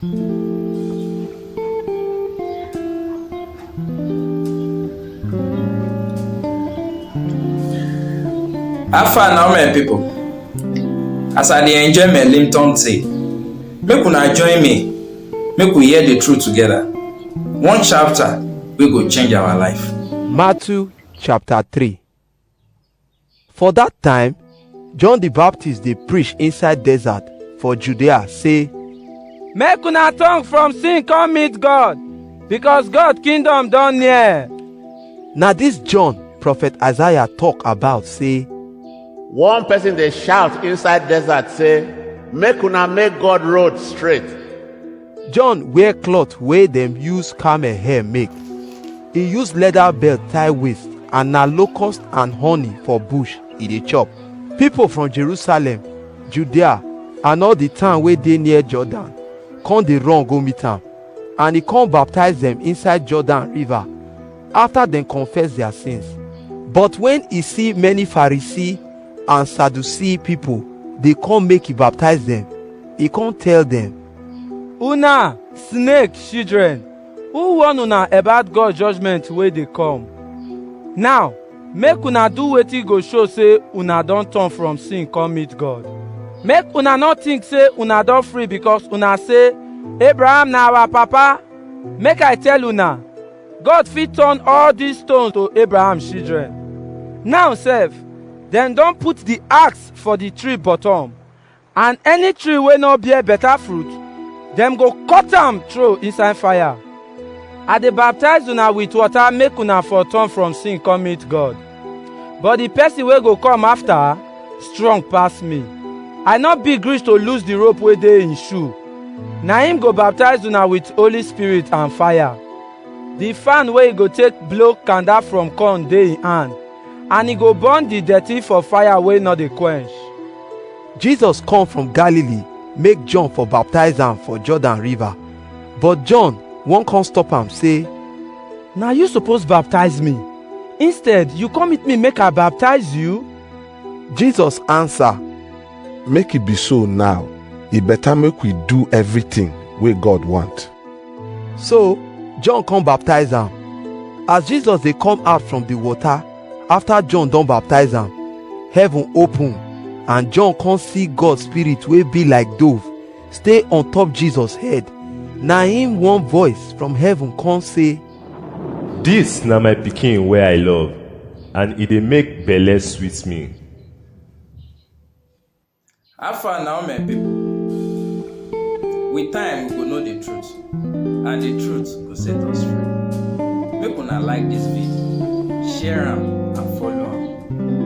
How far now, my people? As I dey enjoy my Lipton tea, make una join me, make we hear the truth together. One chapter wey go change our life. Matthew chapter 3. For that time, John the Baptist dey preach inside desert for Judea, say, make una turn from sin come meet God, because God kingdom don near. Na this John prophet Isaiah talk about, say, one person dey shout inside desert say, make una make God road straight. John wear cloth wey dem use camel hair make. He use leather belt tie waist, and na locust and honey for bush e dey chop. People from Jerusalem, Judea, and all the town wey dey near Jordan come dey run go meet am, and he come baptize them inside Jordan river after dem confess their sins. But when he see many Pharisee and Sadducee people dey come make he baptize them, he come tell them, una snake children, who warn una about God judgment wey dey come? Now make una do wetin go show say una don turn from sin come meet God. Make una no think say una don free because una say Abraham na our papa. Make I tell una, God fit turn all these stones to Abraham children. Now sef, dem don put the axe for the tree bottom, and any tree wey no bear better fruit, dem go cut am throw inside fire. I dey baptize una with water make una for turn from sin come meet God. But the person wey go come after strong pass me. I no big reach to lose the rope wey dey in shoe. Na him go baptize una with Holy Spirit and fire. The fan wey he go take blow kanda from corn dey in hand, and he go burn the dirty for fire wey no dey quench. Jesus come from Galilee make John for baptize am for Jordan river. But John wan come stop am, say, na you suppose baptize me. Instead, you come meet me make I baptize you? Jesus answer, make it be so now. E better make we do everything wey God want. So John come baptize am. As Jesus dey come out from the water after John don baptize am, heaven open, and John come see God's spirit wey be like dove stay on top Jesus head. Na him one voice from heaven come say, dis na my pikin wey I love, and e dey make belle sweet me. How far now, my people? With time, we go know the truth, and the truth go set us free. Make una like this video, share am, and follow am.